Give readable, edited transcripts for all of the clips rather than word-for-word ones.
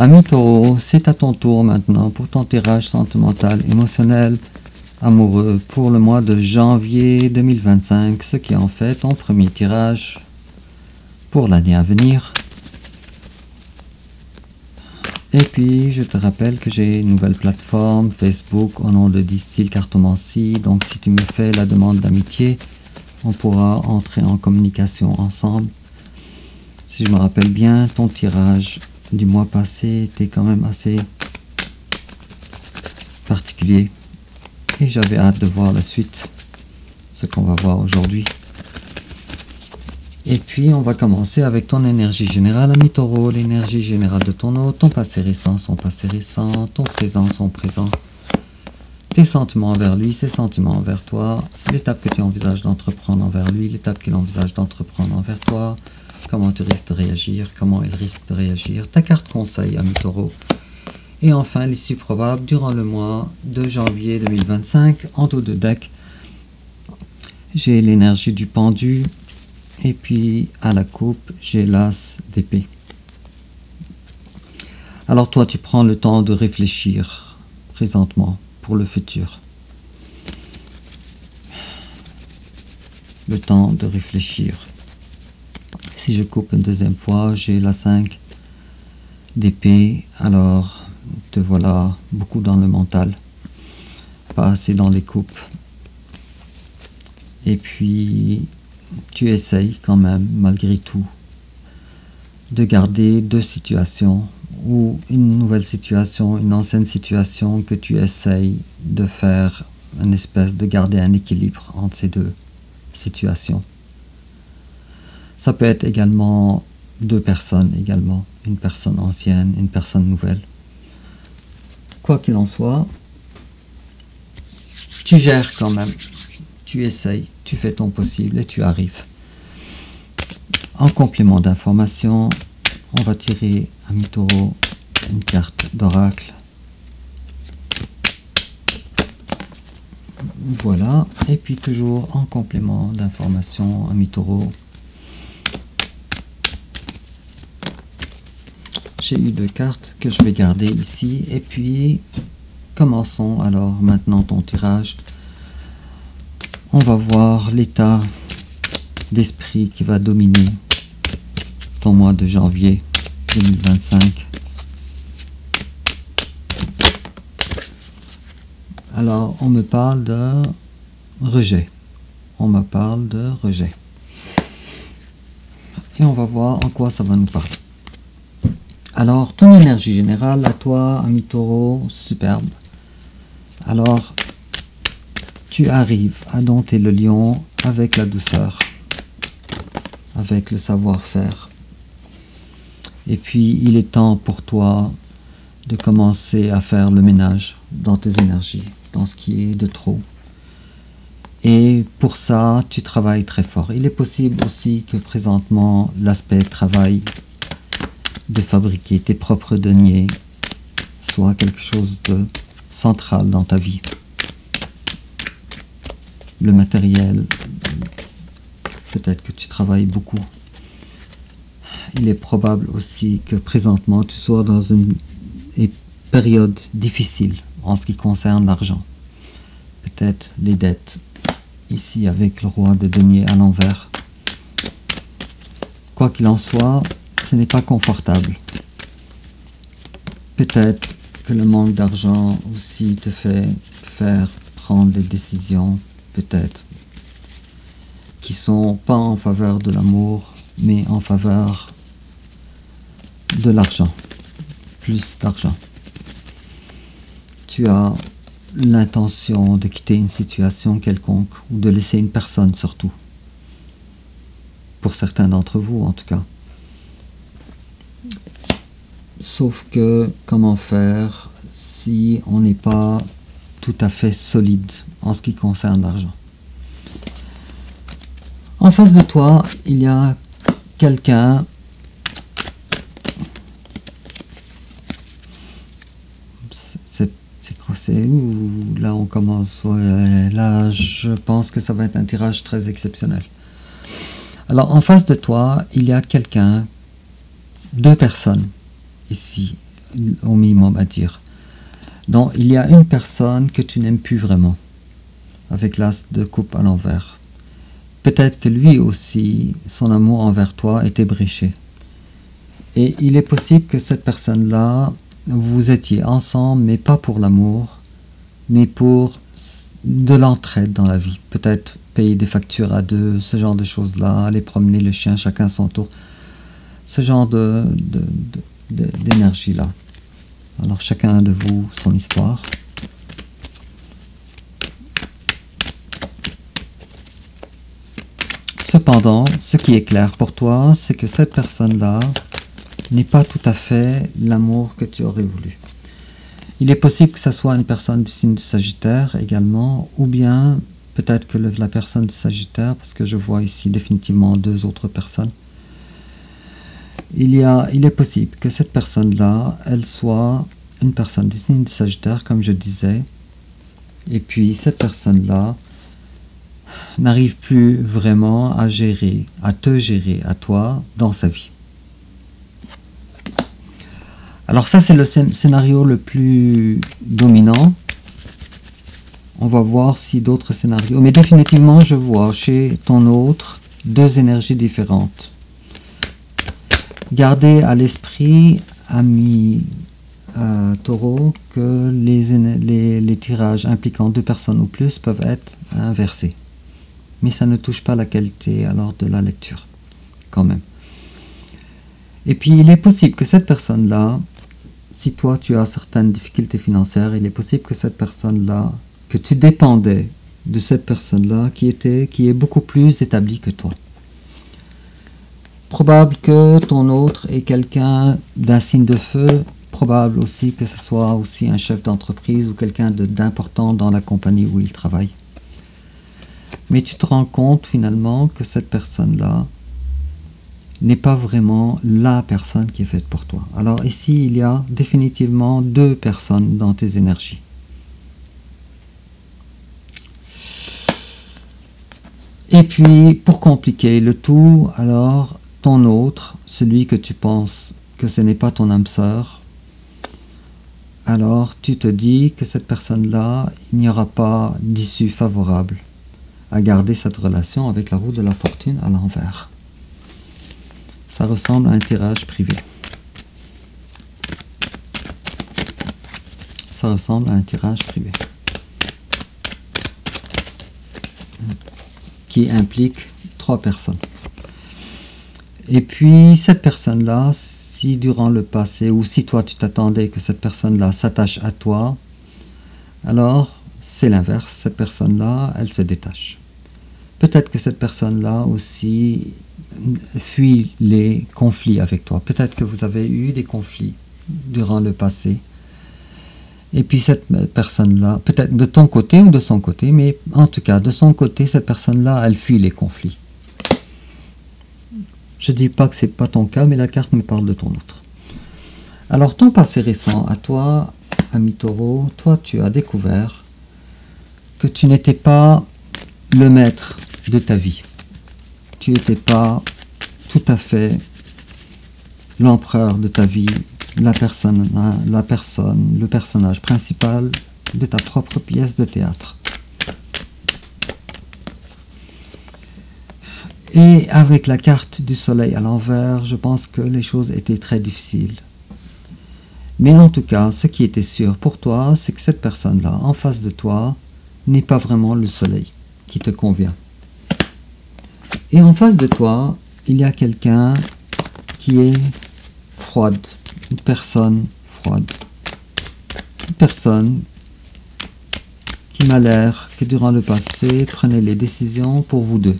Ami Taureau, c'est à ton tour maintenant pour ton tirage sentimental, émotionnel, amoureux pour le mois de janvier 2025, ce qui est en fait ton premier tirage pour l'année à venir. Et puis, je te rappelle que j'ai une nouvelle plateforme, Facebook, au nom de Distil Cartomancie. Donc, si tu me fais la demande d'amitié, on pourra entrer en communication ensemble. Si je me rappelle bien, ton tirage du mois passé était quand même assez particulier. Et j'avais hâte de voir la suite, ce qu'on va voir aujourd'hui. Et puis, on va commencer avec ton énergie générale, ami Taureau, l'énergie générale de ton hôte, ton passé récent, son passé récent, ton présent, son présent, tes sentiments envers lui, ses sentiments envers toi, l'étape que tu envisages d'entreprendre envers lui, l'étape qu'il envisage d'entreprendre envers toi, comment tu risques de réagir, comment il risque de réagir, ta carte conseil, ami Taureau. Et enfin, l'issue probable durant le mois de janvier 2025, en dos de deck, j'ai l'énergie du pendu. Et puis, à la coupe, j'ai l'as d'épée. Alors toi, tu prends le temps de réfléchir présentement pour le futur. Le temps de réfléchir. Si je coupe une deuxième fois, j'ai la 5 d'épée. Alors, te voilà beaucoup dans le mental. Pas assez dans les coupes. Et puis tu essayes quand même, malgré tout, de garder deux situations, ou une nouvelle situation, une ancienne situation, que tu essayes de faire une espèce de garder un équilibre entre ces deux situations. Ça peut être également deux personnes, également, une personne ancienne, une personne nouvelle. Quoi qu'il en soit, tu gères quand même. Tu essayes, tu fais ton possible et tu arrives. En complément d'information, on va tirer, ami Taureau, une carte d'oracle. Voilà, et puis toujours en complément d'information, ami Taureau, j'ai eu deux cartes que je vais garder ici. Et puis, commençons alors maintenant ton tirage. On va voir l'état d'esprit qui va dominer ton mois de janvier 2025. Alors, on me parle de rejet. On me parle de rejet. Et on va voir en quoi ça va nous parler. Alors, ton énergie générale, à toi, ami Taureau, superbe. Alors, tu arrives à dompter le lion avec la douceur, avec le savoir-faire. Et puis, il est temps pour toi de commencer à faire le ménage dans tes énergies, dans ce qui est de trop. Et pour ça, tu travailles très fort. Il est possible aussi que présentement, l'aspect travail de fabriquer tes propres deniers soit quelque chose de central dans ta vie. Le matériel, peut-être que tu travailles beaucoup. Il est probable aussi que présentement tu sois dans une période difficile en ce qui concerne l'argent. Peut-être les dettes, ici avec le roi de denier à l'envers. Quoi qu'il en soit, ce n'est pas confortable. Peut-être que le manque d'argent aussi te fait faire prendre des décisions, peut-être, qui sont pas en faveur de l'amour, mais en faveur de l'argent, plus d'argent. Tu as l'intention de quitter une situation quelconque, ou de laisser une personne surtout, pour certains d'entre vous en tout cas. Sauf que, comment faire si on n'est pas tout à fait solide en ce qui concerne l'argent? En face de toi, il y a quelqu'un c'est où là on commence. Ouais, là je pense que ça va être un tirage très exceptionnel. Alors en face de toi, il y a quelqu'un, deux personnes ici. au minimum à dire. Donc il y a une personne que tu n'aimes plus vraiment, avec l'as de coupe à l'envers. Peut-être que lui aussi, son amour envers toi est ébréché. Et il est possible que cette personne-là, vous étiez ensemble, mais pas pour l'amour, mais pour de l'entraide dans la vie. Peut-être payer des factures à deux, ce genre de choses-là, aller promener le chien chacun son tour. Ce genre d'énergie-là. Alors chacun de vous, son histoire. Cependant, ce qui est clair pour toi, c'est que cette personne-là n'est pas tout à fait l'amour que tu aurais voulu. Il est possible que ce soit une personne du signe du Sagittaire également, ou bien peut-être que la personne du Sagittaire, parce que je vois ici définitivement deux autres personnes, il est possible que cette personne-là, elle soit une personne du signe du Sagittaire, comme je disais, et puis cette personne-là n'arrive plus vraiment à te gérer à toi dans sa vie. Alors ça, c'est le scénario le plus dominant. On va voir si d'autres scénarios... Mais définitivement, je vois chez ton autre deux énergies différentes. Gardez à l'esprit, ami Taureau, que les tirages impliquant deux personnes ou plus peuvent être inversés. Mais ça ne touche pas la qualité alors de la lecture, quand même. Et puis, il est possible que cette personne-là, si toi tu as certaines difficultés financières, il est possible que cette personne-là, que tu dépendais de cette personne-là qui est beaucoup plus établie que toi. Probable que ton autre est quelqu'un d'un signe de feu, probable aussi que ce soit aussi un chef d'entreprise ou quelqu'un d'important dans la compagnie où il travaille. Mais tu te rends compte finalement que cette personne-là n'est pas vraiment la personne qui est faite pour toi. Alors ici, il y a définitivement deux personnes dans tes énergies. Et puis, pour compliquer le tout, alors, ton autre, celui que tu penses que ce n'est pas ton âme sœur, alors tu te dis que cette personne-là, il n'y aura pas d'issue favorable à garder cette relation avec la roue de la fortune à l'envers. Ça ressemble à un tirage privé. Ça ressemble à un tirage privé. Qui implique 3 personnes. Et puis, cette personne-là, si durant le passé, ou si toi tu t'attendais que cette personne-là s'attache à toi, alors c'est l'inverse. Cette personne-là, elle se détache. Peut-être que cette personne-là aussi fuit les conflits avec toi. Peut-être que vous avez eu des conflits durant le passé. Et puis cette personne-là, peut-être de ton côté ou de son côté, mais en tout cas de son côté, cette personne-là, elle fuit les conflits. Je ne dis pas que ce n'est pas ton cas, mais la carte me parle de ton autre. Alors ton passé récent, à toi, ami Taureau, toi tu as découvert que tu n'étais pas le maître de ta vie. Tu n'étais pas tout à fait l'empereur de ta vie, le personnage principal de ta propre pièce de théâtre. Et avec la carte du soleil à l'envers, je pense que les choses étaient très difficiles. Mais en tout cas, ce qui était sûr pour toi, c'est que cette personne-là, en face de toi, n'est pas vraiment le soleil qui te convient. Et en face de toi, il y a quelqu'un qui est froide, une personne froide. Une personne qui m'a l'air que durant le passé, prenait les décisions pour vous deux.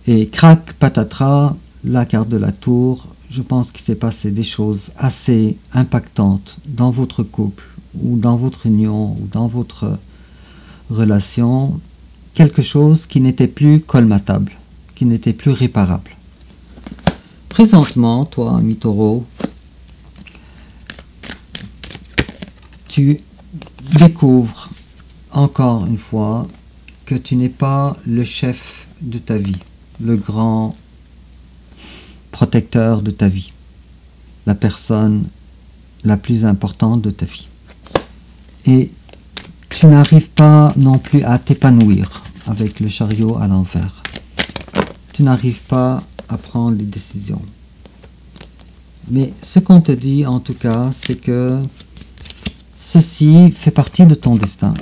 Et crac, patatras, la carte de la tour, je pense qu'il s'est passé des choses assez impactantes dans votre couple, ou dans votre union, ou dans votre relation, quelque chose qui n'était plus colmatable, qui n'était plus réparable. Présentement, toi, ami Taureau, tu découvres encore une fois que tu n'es pas le chef de ta vie, le grand protecteur de ta vie. la personne la plus importante de ta vie. Et tu n'arrives pas non plus à t'épanouir avec le chariot à l'envers. Tu n'arrives pas à prendre les décisions. Mais ce qu'on te dit en tout cas, c'est que ceci fait partie de ton destin.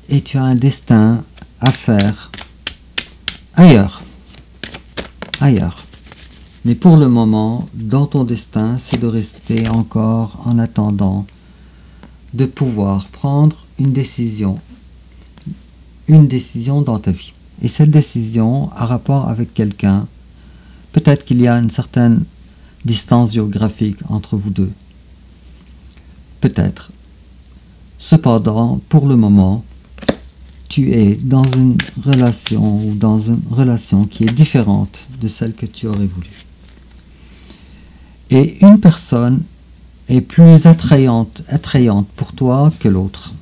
Et tu as un destin à faire ailleurs. Ailleurs. Mais pour le moment, dans ton destin, c'est de rester encore en attendant de pouvoir prendre une décision dans ta vie. Et cette décision a rapport avec quelqu'un. Peut-être qu'il y a une certaine distance géographique entre vous deux. Peut-être. Cependant, pour le moment, tu es dans une relation ou dans une relation qui est différente de celle que tu aurais voulu. Et une personne est plus attrayante pour toi que l'autre.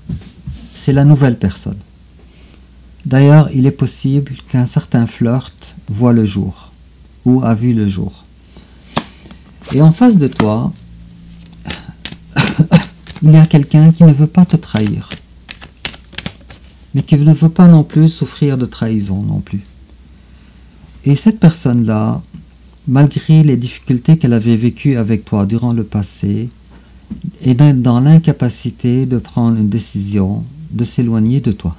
C'est la nouvelle personne. D'ailleurs, il est possible qu'un certain flirt voit le jour ou a vu le jour. Et en face de toi, il y a quelqu'un qui ne veut pas te trahir, mais qui ne veut pas non plus souffrir de trahison non plus. Et cette personne-là, malgré les difficultés qu'elle avait vécues avec toi durant le passé, est dans l'incapacité de prendre une décision, de s'éloigner de toi,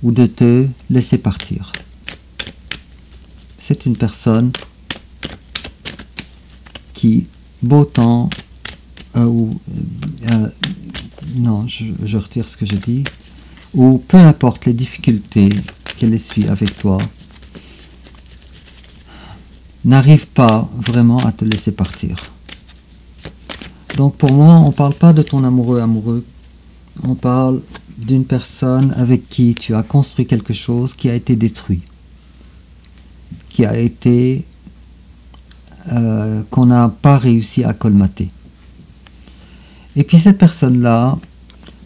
ou de te laisser partir. C'est une personne qui, beau temps, non, je retire ce que j'ai dit, ou peu importe les difficultés qu'elle essuie avec toi, n'arrive pas vraiment à te laisser partir. Donc pour moi, on ne parle pas de ton amoureux, on parle d'une personne avec qui tu as construit quelque chose qui a été détruit, qui a été qu'on n'a pas réussi à colmater. Et puis cette personne-là,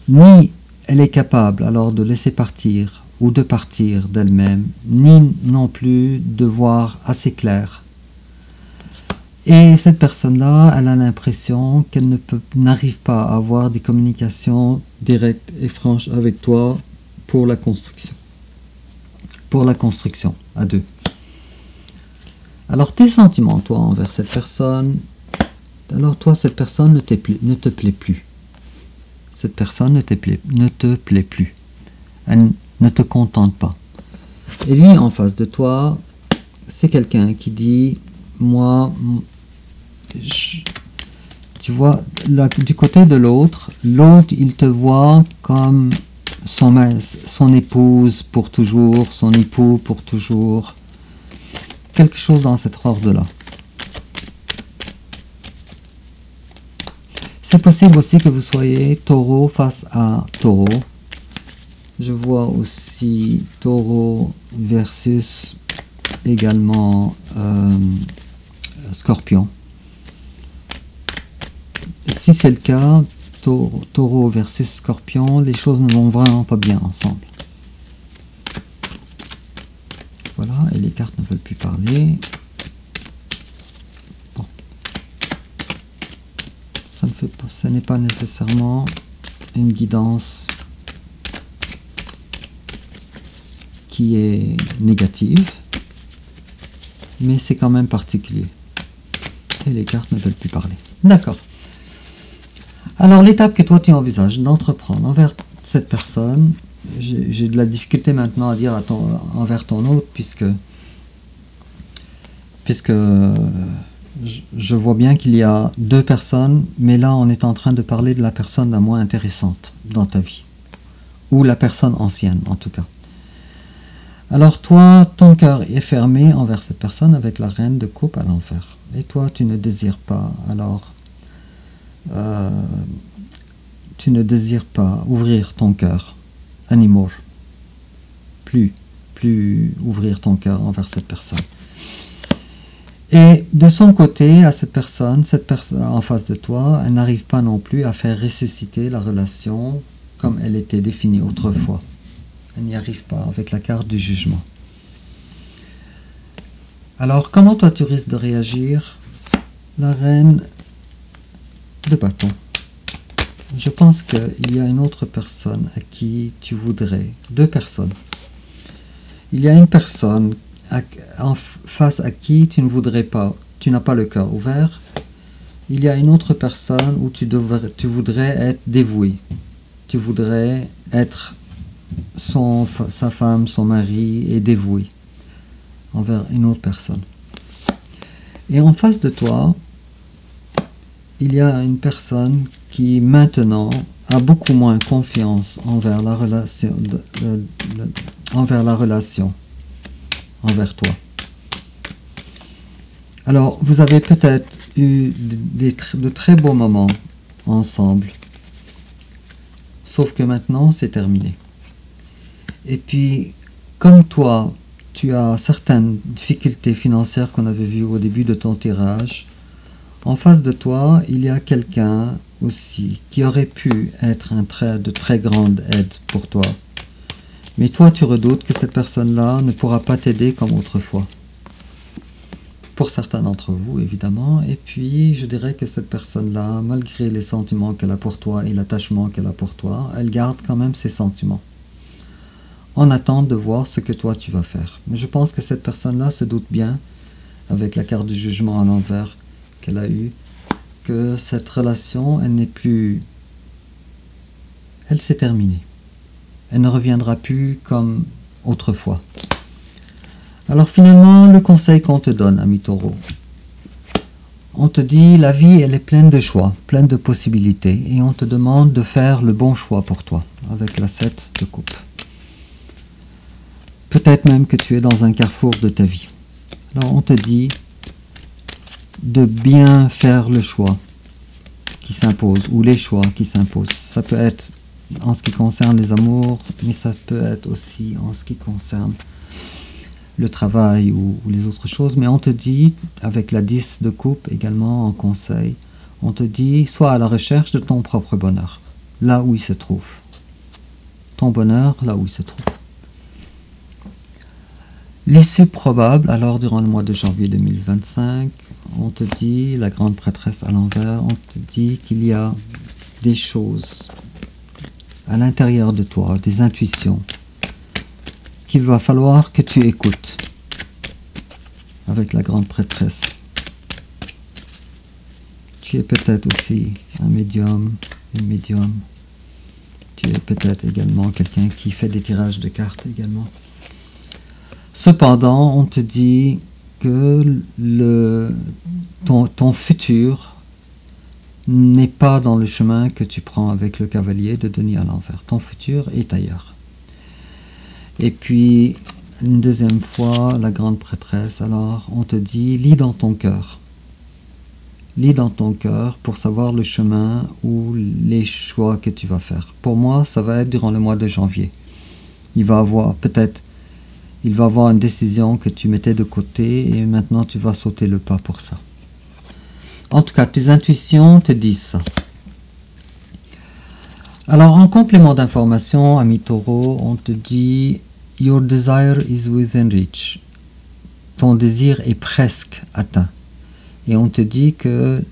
ni elle est capable alors de laisser partir ou de partir d'elle-même, ni non plus de voir assez clair. Et cette personne-là, elle a l'impression qu'elle n'arrive pas à avoir des communications directes et franches avec toi pour la construction. Pour la construction, à deux. Alors tes sentiments, toi, envers cette personne, alors toi, cette personne ne te plaît plus. Cette personne ne te plaît plus. Elle ne te contente pas. Et lui, en face de toi, c'est quelqu'un qui dit, moi, tu vois, là, du côté de l'autre, il te voit comme son épouse pour toujours, son époux pour toujours. Quelque chose dans cet ordre-là. C'est possible aussi que vous soyez taureau face à taureau. Je vois aussi taureau versus également scorpion. Si c'est le cas, taureau versus scorpion, les choses ne vont vraiment pas bien ensemble. Voilà, et les cartes ne veulent plus parler. Bon. Ça n'est pas nécessairement une guidance qui est négative, mais c'est quand même particulier. Et les cartes ne veulent plus parler. D'accord. Alors, l'étape que toi tu envisages d'entreprendre envers cette personne, j'ai de la difficulté maintenant à dire envers ton autre, puisque je vois bien qu'il y a deux personnes, mais là on est en train de parler de la personne la moins intéressante dans ta vie, ou la personne ancienne en tout cas. Alors toi, ton cœur est fermé envers cette personne avec la reine de coupe à l'envers, et toi tu ne désires pas, alors tu ne désires pas ouvrir ton cœur anymore, plus ouvrir ton cœur envers cette personne. Et de son côté, à cette personne en face de toi, elle n'arrive pas non plus à faire ressusciter la relation comme elle était définie autrefois. Elle n'y arrive pas avec la carte du jugement. Alors, comment toi tu risques de réagir? La reine de bâton. Je pense qu'il y a une autre personne à qui tu voudrais, deux personnes. Il y a une personne en face à qui tu ne voudrais pas, tu n'as pas le cœur ouvert. Il y a une autre personne où tu voudrais être dévoué. Tu voudrais être sa femme, son mari et dévoué envers une autre personne. Et en face de toi, il y a une personne qui maintenant a beaucoup moins confiance envers la relation, envers toi. Alors, vous avez peut-être eu de très beaux moments ensemble, sauf que maintenant, c'est terminé. Et puis, comme toi, tu as certaines difficultés financières qu'on avait vues au début de ton tirage, en face de toi, il y a quelqu'un aussi qui aurait pu être de très grande aide pour toi. Mais toi, tu redoutes que cette personne-là ne pourra pas t'aider comme autrefois. Pour certains d'entre vous, évidemment. Et puis, je dirais que cette personne-là, malgré les sentiments qu'elle a pour toi et l'attachement qu'elle a pour toi, elle garde quand même ses sentiments. En attente de voir ce que toi, tu vas faire. Mais je pense que cette personne-là se doute bien, avec la carte du jugement à l'envers qu'elle a eue, que cette relation, elle s'est terminée. Elle ne reviendra plus comme autrefois. Alors finalement, le conseil qu'on te donne, ami Taureau, on te dit, la vie, elle est pleine de choix, pleine de possibilités, et on te demande de faire le bon choix pour toi, avec la 7 de coupe. Peut-être même que tu es dans un carrefour de ta vie. Alors on te dit de bien faire le choix qui s'impose, ou les choix qui s'imposent. Ça peut être en ce qui concerne les amours, mais ça peut être aussi en ce qui concerne le travail ou les autres choses. Mais on te dit, avec la 10 de coupe également en conseil, on te dit, sois à la recherche de ton propre bonheur, là où il se trouve. Ton bonheur, là où il se trouve. L'issue probable, alors durant le mois de janvier 2025, on te dit, la grande prêtresse à l'envers, on te dit qu'il y a des choses à l'intérieur de toi, des intuitions, qu'il va falloir que tu écoutes avec la grande prêtresse. Tu es peut-être aussi un médium, une médium. Tu es peut-être également quelqu'un qui fait des tirages de cartes également. Cependant, on te dit que ton futur n'est pas dans le chemin que tu prends avec le cavalier de Denis à l'envers. Ton futur est ailleurs. Et puis, une deuxième fois, la grande prêtresse, alors on te dit, lis dans ton cœur. Lis dans ton cœur pour savoir le chemin ou les choix que tu vas faire. Pour moi, ça va être durant le mois de janvier. Il va avoir une décision que tu mettais de côté et maintenant tu vas sauter le pas pour ça. En tout cas, tes intuitions te disent ça. Alors, en complément d'information, ami Taureau, on te dit « Your desire is within reach ». Ton désir est presque atteint. Et on te dit que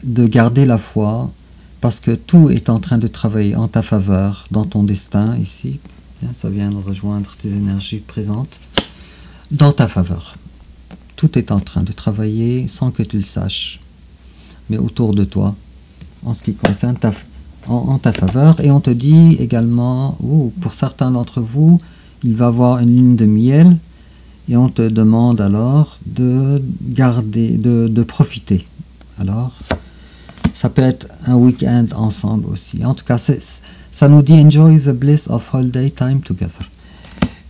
de garder la foi, parce que tout est en train de travailler en ta faveur dans ton destin ici. Ça vient de rejoindre tes énergies présentes dans ta faveur. Tout est en train de travailler sans que tu le saches, mais autour de toi, en ce qui concerne en ta faveur. Et on te dit également, pour certains d'entre vous, il va y avoir une lune de miel, et on te demande alors de profiter. Alors, ça peut être un week-end ensemble aussi. En tout cas, ça nous dit « Enjoy the bliss of holiday time together ».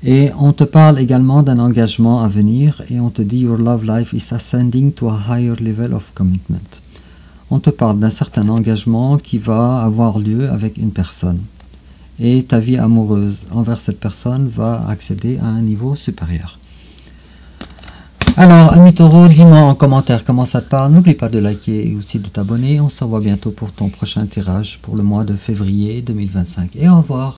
Et on te parle également d'un engagement à venir, et on te dit « Your love life is ascending to a higher level of commitment ». On te parle d'un certain engagement qui va avoir lieu avec une personne. Et ta vie amoureuse envers cette personne va accéder à un niveau supérieur. Alors, ami Taureau, dis-moi en commentaire comment ça te parle. N'oublie pas de liker et aussi de t'abonner. On se revoit bientôt pour ton prochain tirage pour le mois de février 2025. Et au revoir.